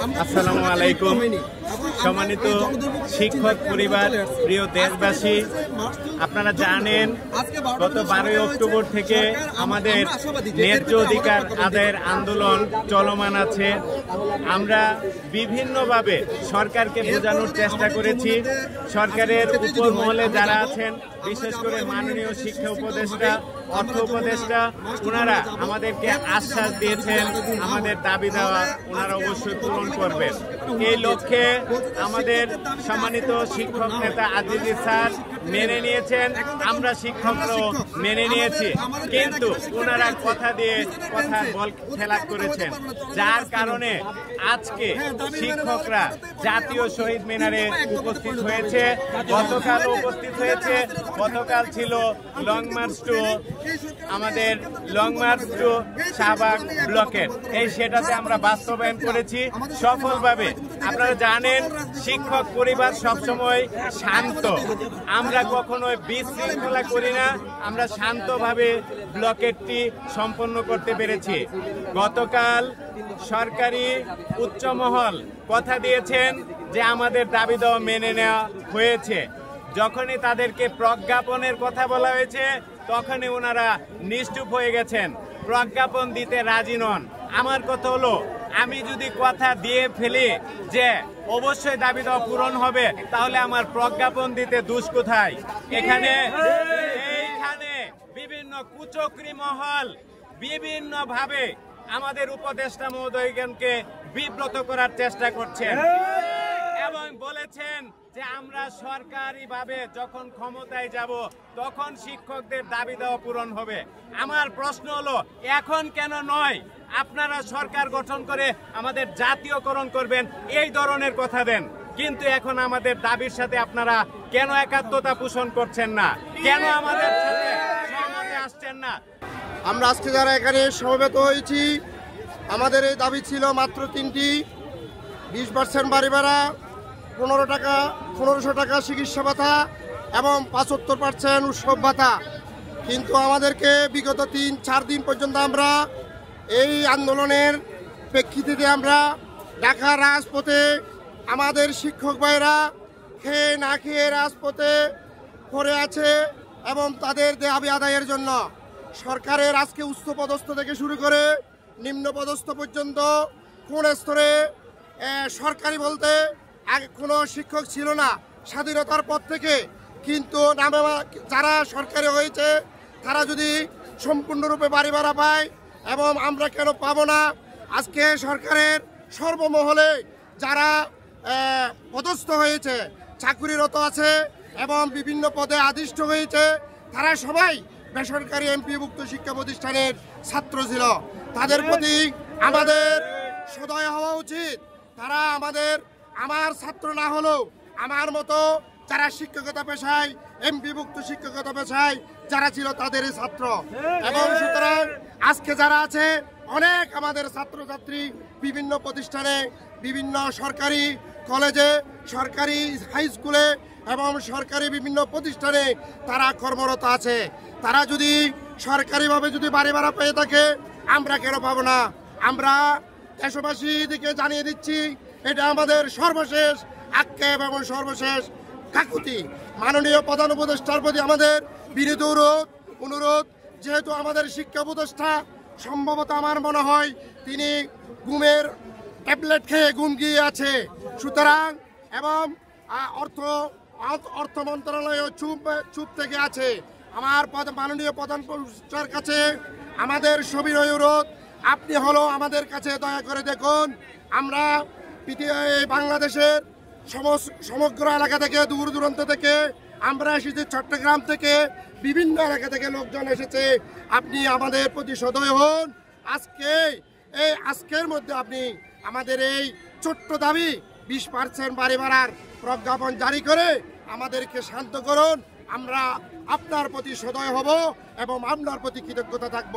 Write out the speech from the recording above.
আসসালামু আলাইকুম। সম্মানিত শিক্ষক পরিবার, প্রিয় দেশবাসী, আপনারা জানেন গত 12 অক্টোবর থেকে আমাদের ন্যায্য অধিকার আদায়ের আন্দোলন চলমান আছে। আমরা বিভিন্নভাবে সরকারকে বোঝানোর চেষ্টা করেছি। সরকারের উপর মহলে যারা আছেন, বিশেষ করে মাননীয় শিক্ষা উপদেষ্টা, অর্থ উপদেষ্টা, ওনারা আমাদেরকে আশ্বাস দিয়েছেন আমাদের দাবি দেওয়া ওনারা অবশ্যই পূরণ করবেন। এই লক্ষ্যে আমাদের সম্মানিত শিক্ষক নেতা আজিজি স্যার মেনে নিয়েছেন, আমরা শিক্ষকরাও মেনে নিয়েছি, কিন্তু ওনারা কথা দিয়ে কথা বল খেলাপ করেছেন, যার কারণে আজকে শিক্ষকরা জাতীয় শহীদ মিনারে উপস্থিত হয়েছে। গতকাল উপস্থিত হয়েছে, গতকাল ছিল লং মার্চ টু আমাদের লং মার্চ টু শাহবাগ ব্লকের, সেটাতে আমরা বাস্তবায়ন করেছি সফলভাবে। আপনারা জানেন শিক্ষক পরিবার সবসময় শান্ত, আমরা কখনোই বিশৃঙ্খলা করি না, আমরা শান্তভাবে ব্লকেটটি সম্পন্ন করতে পেরেছি। গতকাল সরকারি উচ্চ মহল কথা দিয়েছেন যে আমাদের দাবি দেওয়া মেনে নেওয়া হয়েছে। যখনই তাদেরকে প্রজ্ঞাপনের কথা বলা হয়েছে তখনই ওনারা নিশ্চুপ হয়ে গেছেন, প্রজ্ঞাপন দিতে রাজি নন। আমার কথা হলো, আমি যদি কথা দিয়ে ফেলি যে অবশ্যই দাবি দেওয়া পূরণ হবে, তাহলে আমার প্রজ্ঞাপন দিতে দোষ কোথায়? এইখানে বিভিন্ন কুচক্রী মহল বিভিন্নভাবে আমাদের উপদেষ্টা মহোদয়গণকে বিব্রত করার চেষ্টা করছেন এবং বলেছেন যে আমরা সরকারিভাবে যখন ক্ষমতায় যাব তখন শিক্ষকদের দাবি দেওয়া পূরণ হবে। আমার প্রশ্ন হলো, এখন কেন নয়? আপনারা সরকার গঠন করে আমাদের জাতীয়করণ করবেন, এই ধরনের কথা দেন, কিন্তু এখন আমাদের দাবির সাথে আপনারা কেন একাত্মতা পোষণ করছেন না? কেন আমাদের সাথে সহমতে আসছেন না? আমরা আজকে যারা এখানে সমবেত হয়েছি, আমাদের এই দাবি ছিল মাত্র 3টি: 20% বাড়ি ভাড়া, 1500 টাকা চিকিৎসা ভাতা এবং 75% উৎসব ভাতা। কিন্তু আমাদেরকে বিগত 3-4 দিন পর্যন্ত আমরা এই আন্দোলনের প্রেক্ষিতে আমরা ঢাকা রাজপথে আমাদের শিক্ষক ভাইরা খেয়ে না খেয়ে রাজপথে পড়ে আছে এবং তাদের দাবি আদায়ের জন্য সরকারের আজকে উচ্চপদস্থ থেকে শুরু করে নিম্নপদস্থ পর্যন্ত কোন স্তরে সরকারি বলতে আগে কোনো শিক্ষক ছিল না স্বাধীনতার পর থেকে, কিন্তু নামে যারা সরকারি হয়েছে তারা যদি সম্পূর্ণরূপে বাড়ি ভাড়া পায় এবং আমরা কেন পাবো না? আজকে সরকারের সর্বমহলে যারা পদস্থ হয়েছে, চাকুরিরত আছে এবং বিভিন্ন পদে আদিষ্ট হয়েছে, তারা সবাই বেসরকারি এমপিভুক্ত শিক্ষা প্রতিষ্ঠানের ছাত্র ছিল। তাদের প্রতি আমাদের সদয় হওয়া উচিত। তারা আমার ছাত্র না হলেও আমার মতো যারা শিক্ষকতা পেশায় এমপিভুক্ত শিক্ষকতা পেশায় যারা ছিল তাদেরই ছাত্র। এবং সুতরাং আজকে যারা আছে অনেক আমাদের ছাত্রছাত্রী বিভিন্ন প্রতিষ্ঠানে, বিভিন্ন সরকারি কলেজে, সরকারি হাই স্কুলে এবং সরকারি বিভিন্ন প্রতিষ্ঠানে তারা কর্মরত আছে। তারা যদি সরকারিভাবে যদি বাড়ি ভাড়া পেয়ে থাকে, আমরা কেন পাবো না? আমরা দেশবাসীদেরকে জানিয়ে দিচ্ছি, এটা আমাদের সর্বশেষ আক্ষেপ এবং সর্বশেষ কাকুতি। মাননীয় প্রধান উপদেষ্টার প্রতি আমাদের বিনীত অনুরোধ, যেহেতু আমাদের শিক্ষা উপদেষ্টা সম্ভবত আমার মনে হয় তিনি ঘুমের ট্যাবলেট খেয়ে ঘুম গিয়ে আছে, সুতরাং এবং অর্থ মন্ত্রণালয়ও চুপ থেকে আছে। আমার মাননীয় প্রধান উপদেষ্টার কাছে আমাদের সবিনয় অনুরোধ, আপনি হলো আমাদের কাছে দয়া করে দেখুন, আমরা বাংলাদেশের সমগ্র এলাকা থেকে, দূর দূরান্ত থেকে আমরা এসেছি, চট্টগ্রাম থেকে বিভিন্ন এলাকা থেকে লোকজন এসেছে। আপনি আমাদের প্রতি সদয় হন। আজকের মধ্যে আপনি আমাদের এই ছোট্ট দাবি 20% বাড়ি ভাড়ার প্রজ্ঞাপন জারি করে আমাদেরকে শান্ত করুন। আমরা আপনার প্রতি সদয় হব এবং আপনার প্রতি কৃতজ্ঞতা থাকব।